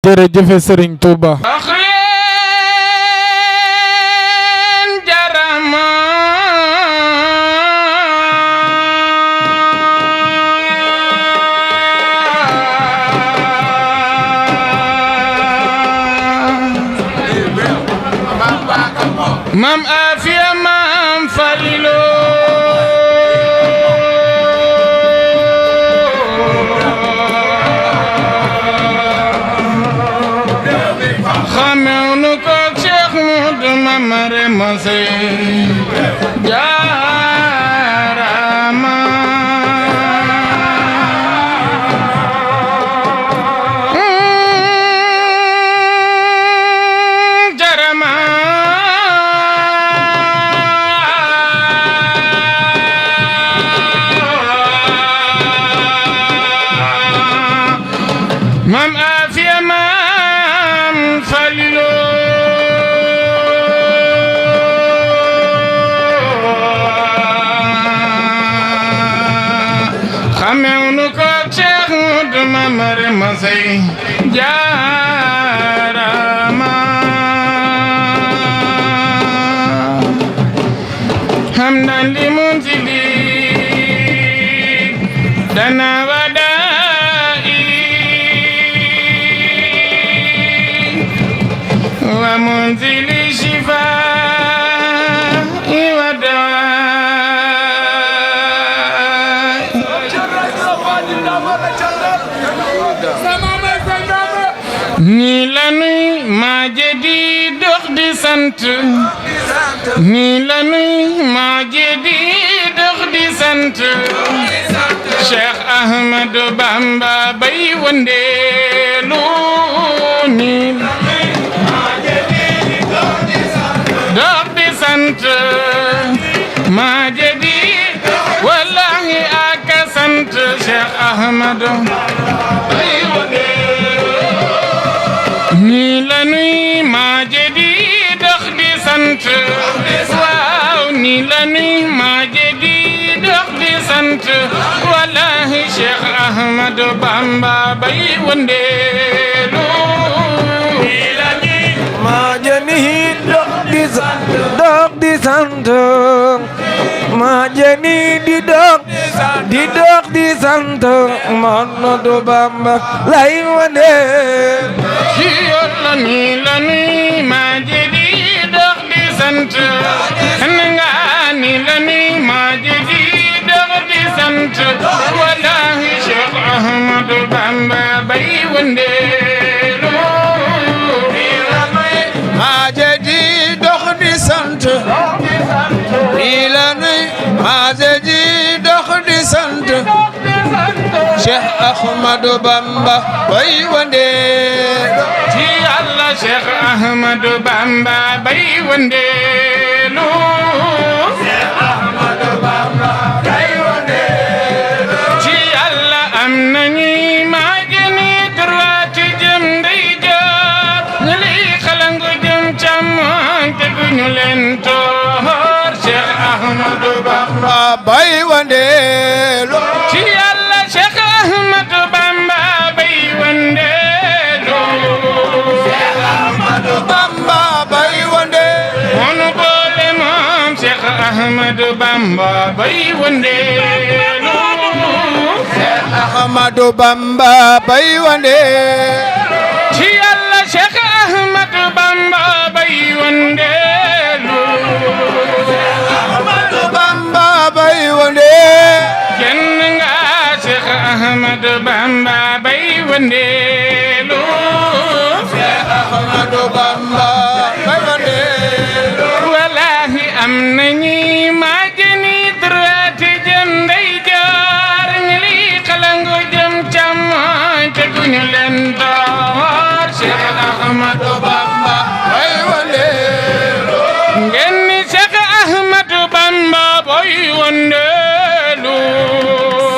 jërëjëf Serigne Touba. Mam Afia Mam Falilo xamewnu ko Cheikh Modou Mamare Mose jaarama Mam Afia Mam Falilo xamewnu ko Cheikh Modou Mamare Mose jaarama hamdan li munzili dana ومنزل الشفاء والدواء ni la nuy ma jedi dox di sant ni la nuy ma jedi dox di sant Cheikh Ahmadou Bamba bay wondeelu ni sant ma jadi wallahi aka sant Cheikh Ahmadou ni la nuy ma jadi dox di sant waaw ni la nuy ma jadi dox di sant wallahi Cheikh Ahmadou Bamba bay wondeelu ma jeni dox di sant ma jeni di dox di sant Ahmadou Bamba lay wone ci Yàlla ni la nuy ma jeni dox di sant nga ni la nuy ma jeni dox di sant wallahi Cheikh Ahmadou Bamba bay wonde ma jedi dox di sant ni la nuy ma jedi dox di sant Cheikh Ahmadou Bamba bay wonde ci Yàlla Cheikh Ahmadou Bamba bay wonde lu Cheikh Ahmadou Bamba bay wonde ci Yàlla am nañu ma jeni droit ci jëm ndeyjoor ñu li xalangu jëm càmmoñ teguñu leen toor Cheikh Ahmadou Bamba bay wonde ci Yàlla Cheikh Ahmadou Bamba bay wonde Cheikh Ahmadou Bamba bay wonde monu boole moom Cheikh Ahmadou Bamba bay wonde Cheikh Ahmadou Bamba bay wonde ci Yàlla Cheikh Ahmadou Bamba bay wonde Ahmadou Bamba bay wonde kenn nga Cheikh Ahmadou Bamba bay wonde Cheikh Ahmadou Bamba bay wonde wallahi am nañu ma jeni droit jëm ndeyjoor ñi li xalangu jëm càmmoñ teguñu leen door Cheikh Ahmadou Bamba bay wonde ngeen ni Cheikh Ahmadou Bamba bay wonde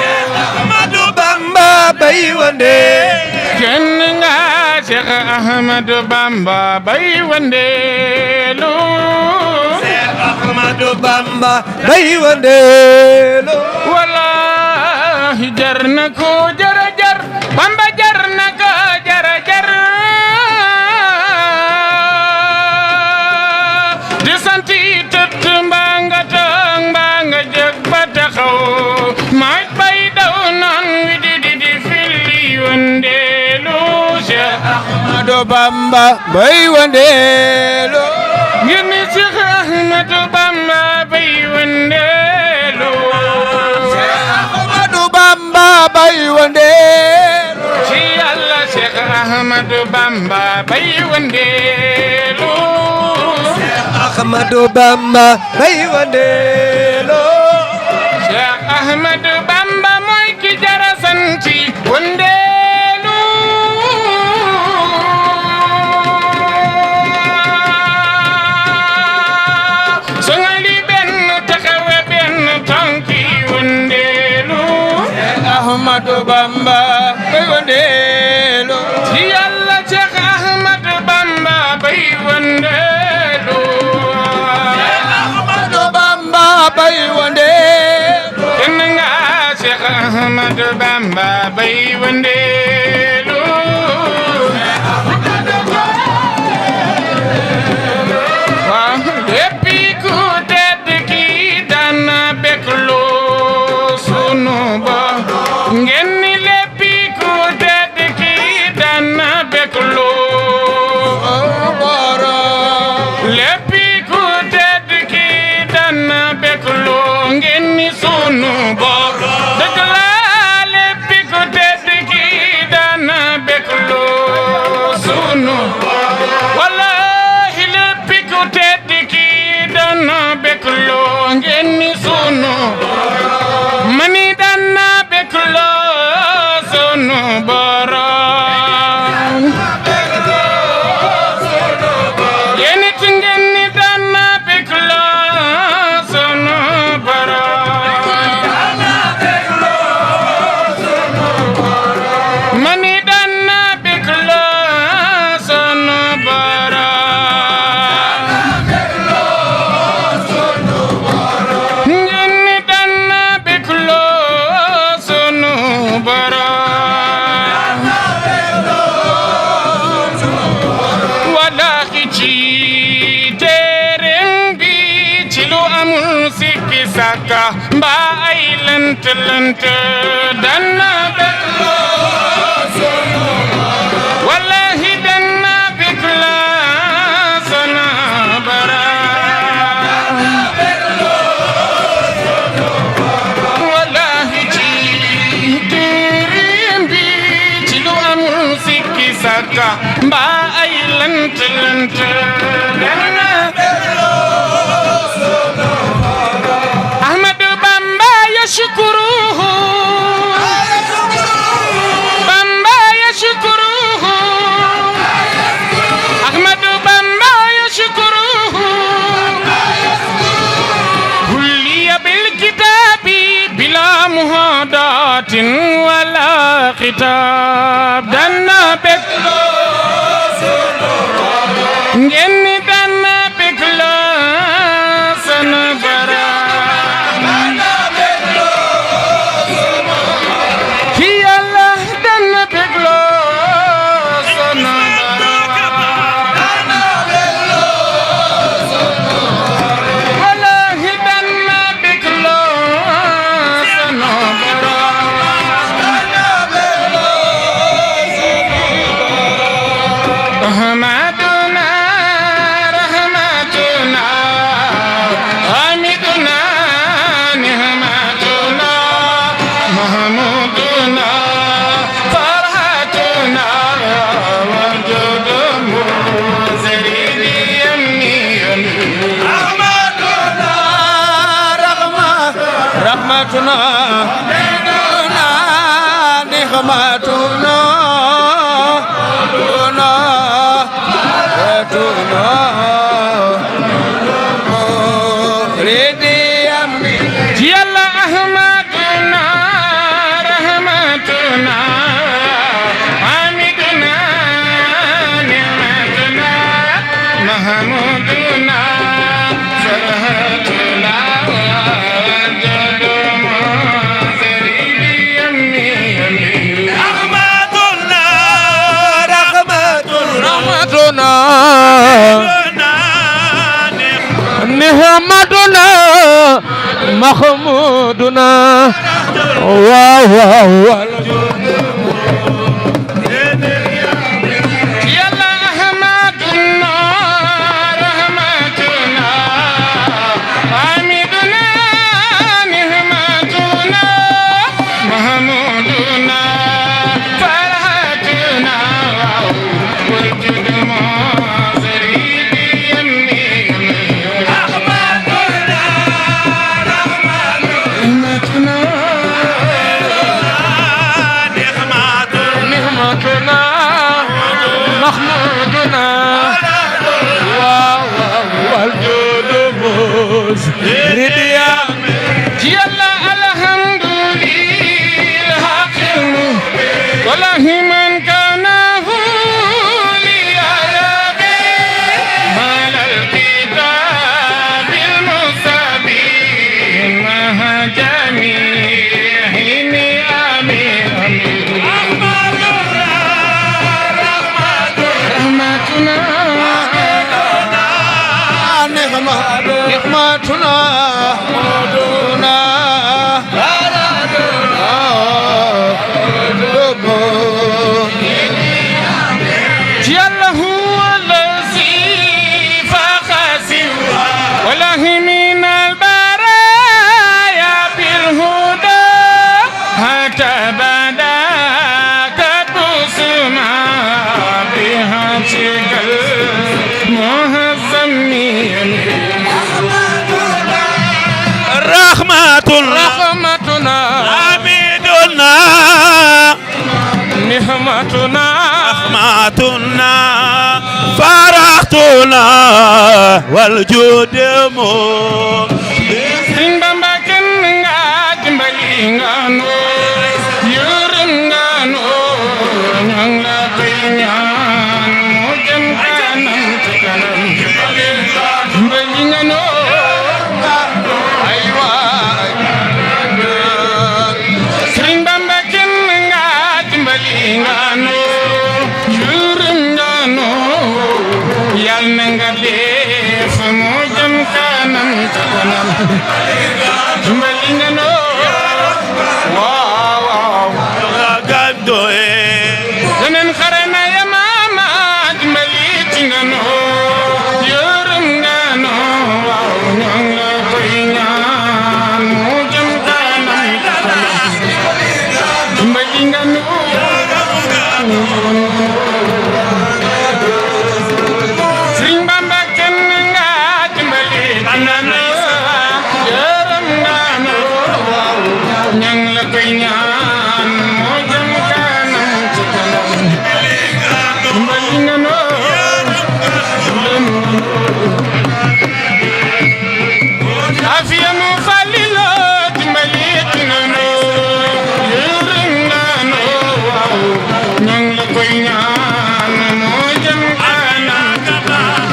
Cheikh Ahmadou Bamba bay wonde kenn nga Cheikh Ahmadou Bamba bay wonde Cheikh Ahmadou Bamba bay wonde wallahi jar na ko jara jar Bamba jar na ko jara jar Ahmadou Bamba bay wëndeelu ngeen ni Cheikh Ahmadou Bamba bay wëndeelu Ahmadou Bamba bay wëndeelu ci Yàlla Cheikh Ahmadou Bamba bay wëndeelu Ahmadou Bamba bay wëndeelu Cheikh Ahmadou Bamba mooy ki jara santi wëndeelu songali benn taxawe benn tànki wëndeelu Ahmadou Bamba bay wëndeelu ci Yàlla Cheikh Ahmadou Bamba bay wëndeelu Ahmadou Bamba bay wëndeelu kenn nga Cheikh Ahmadou Bamba bay wëndeelu waaw léppi ku tedd ki dana békloo sunu ba ngeen ni léppi ku tedd ki dana békloo léppi ku tedd ki dana békloo ngeen ni sunu ba dëgg la léppi ku tedd ki dana békloo sunu wallahi léppi ku tedd ki dana békloo ngeen ni sunu mani dana békloo sunu borom yéen it ngeen ni dana békloo sunu borom mani dana békloo sunu borom ngeen ni dana békloo sunu borom wallahi ci terem bi ci lu amul sikki sàkka mbaa ay lënt lënt dana békloo sunu wallahi dana békloo sunu borom wallahi ci terem bi ci lu amul sikki sàkka mbaa ay lënt lënt dana Ahmadou Bamba yashkuruhu Bamba yashkuruhu Ahmadou Bamba yashkuruhu hulliya bil kitabi bila muhadatin wala khitab dana békloo ngeen ni dana békloo sunu borom ci Yàlla dana békloo sunu borom wallahi dana békloo sunu borom Ahmaduna rahmatuna hamiduna nihmatuna mahmuduna farhatuna wajudum ziriri yamni Ahmaduna rahmatuna nihmatuna ci Yàlla Ahmaduna rahmatuna hamiduna ni'matuna mahmuduna farhatuna wajudum ziriri yamni Ahmaduna rahmatuna نحمدنا محمودنا واو Yàlla محمودنا والجود مزهريا يلا الحمد لله حكيم والله من كان نعمتنا مدنا جل هو الذي فخسر والله من البرايا بالهدى حتى بدا كتبسما بها شكل مهزمين رحمتنا عميدنا نعمتنا رحمتنا فرحتنا والجود مو Sëriñ Bamba kenn nga dimbali nga noo yërëm nga noo ñoo ngi la koy ñaan mu jëm kanam ci kanam dimbali nga noo ay waay Sëriñ Bamba kenn nga dimbali nga noo yërëm nga noo yal na nga def mu jëm kanam ci kanam dimbali nga noo waaw waaw gaddoe yeneen xare na ya maama dimbali ci nga noo yërëm nga noo waaw ñoo ngi la koy ñaan mu jëm kanam ci kanam dimbali nga noo Sëriñ Bamba kenn nga dimbali ci nga noo yërëm nga noo waaw ñoo ngi la koy ñaan mu jëm kanam ci kanam dimbali nga noo afiya mu falilo dimbali ci nga noo yërëm nga noo waaw ñoo ngi la koy ñaan mu jëm kanam ci kanam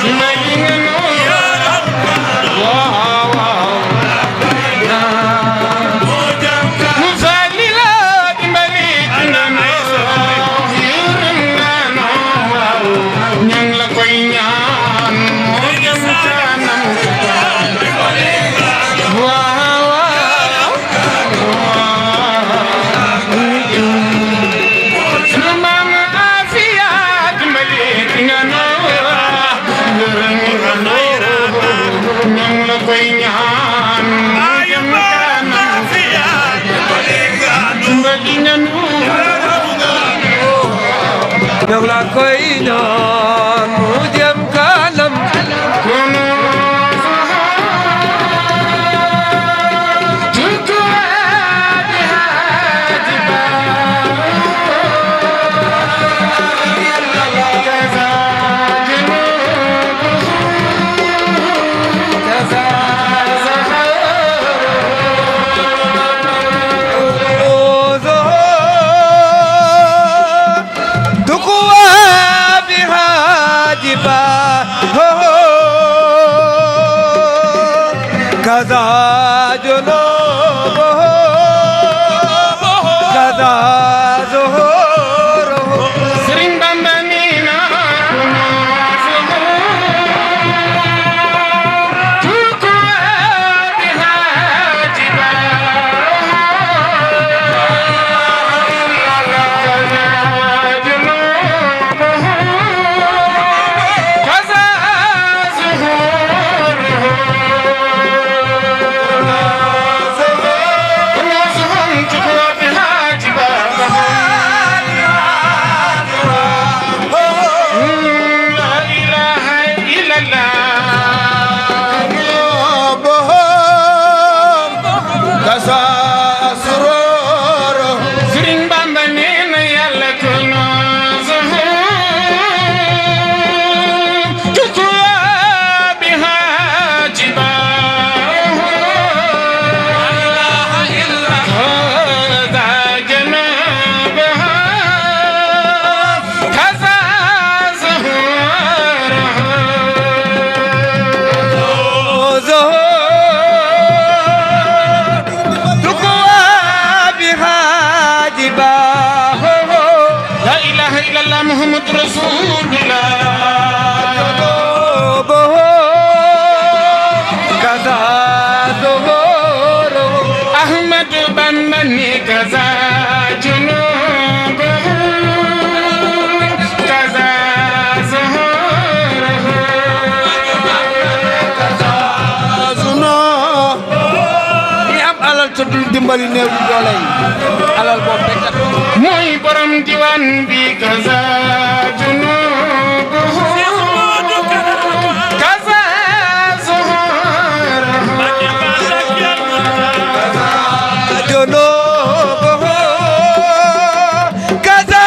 dimbali nga noo waaw waaw mu falilo dimbali ci nga noo yërëm nga noo waaw ñoo ngi la koy ñaan mu jëm kanam ci kanam waaw waaw sunu maam Afiya dimbali ci nga noo yërëm nga noo ñoo ngi la koy ñaan mu jëm kanam dimbali nga noo ñoo ngi la koy ñaan mu jëm kanam كذا جنوبه كذا ظهوره Sëriñ Bamba nee na illallah Muhammad Rasulullah kaza zuhuru Ahmad Bamba ni kaza junubu kaza zuhuru suno ñi am alal te dul dimbali néew di doole yi alal boobu rek tax mooy borom diwaan bi kaza junubu kaza zuhuru junubu kaza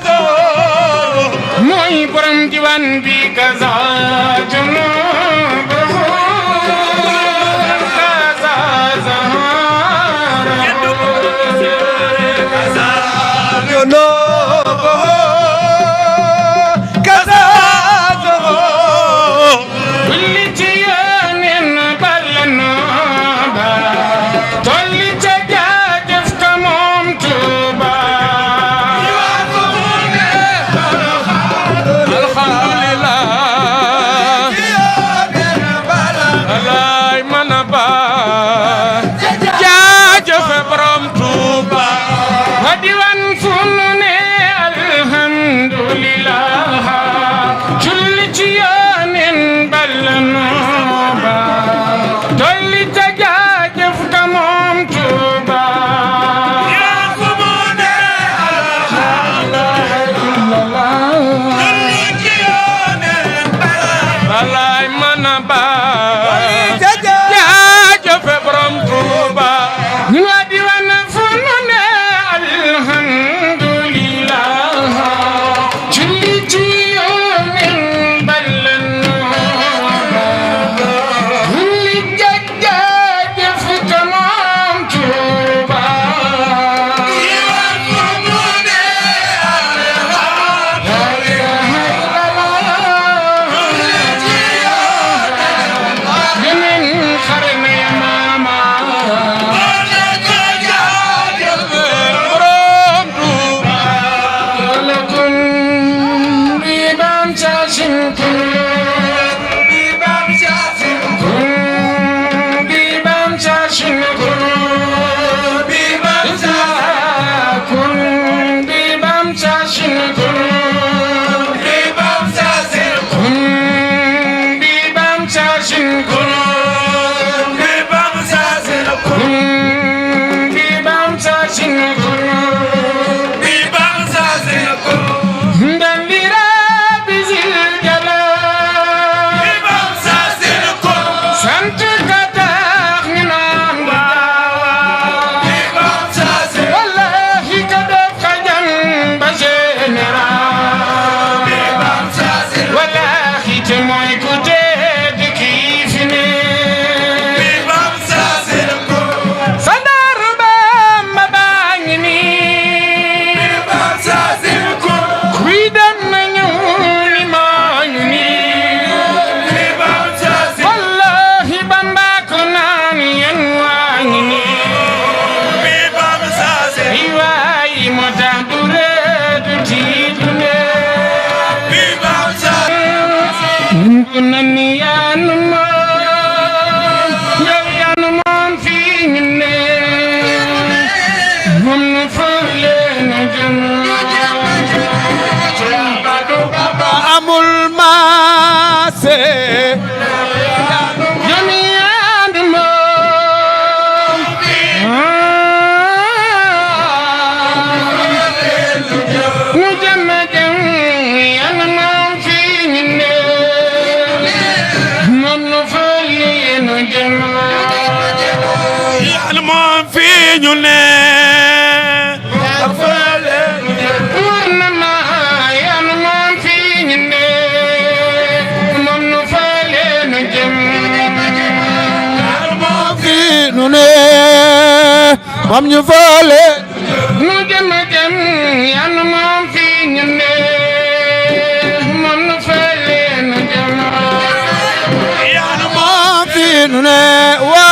zuhuru mooy borom diwaan bi kaza junubu kaza zuhuru junubu kaza zuhuru kulli ci yoneen balano ba tolli ca jaajëf ka moom Tuuba alhamdulillah alay mana ba jaajëf borom Tuuba wa diwan sunu ne alhamdulillah julli ci yoneen balano ba tolli ca jaajëf ka moom Tuuba alay mana ba jaajëf borom Tuuba ñu wa diwan sunu ne alhamdulillah julli ci yoneen balano ba julli ca jaajëf ka moom Tuuba yeneen xarne mama borom Tuuba lakum bibam chashin kun bibam chashin kun bibam chashin kun bibam chashin kun bibam chashin kun bibam chashin kun bibam chashin kun bibam chashin kun bibam chashin kun ndandira bisil jalal sant ka tax ñu naan wallahi ka def xajan ba général wallahi te mooy ku tedd kii fi ne Sadar Bamba baa ngi nii kuy dem na ñëw ni maa ngi nii wallahi Bamba ko naan yéen waa ngi nii ay waay moo tax du ree du tiit du ne ku nan ni yaanu moom yow yaanu moom fii ñu ne moom nu fa leen jëm amul maase Yoni and moom nu jëm yaanu moom fii ñu ne moom nu fa leen jëm yàlla moom fii ñu ne war na ma yaanu moom fii ñu ne moom nu fa leen jëm fii nu ne moom ñu faale nu jëm yaanu moom fii ñu ne moom nu fa leen jëm moom fii nu ne waa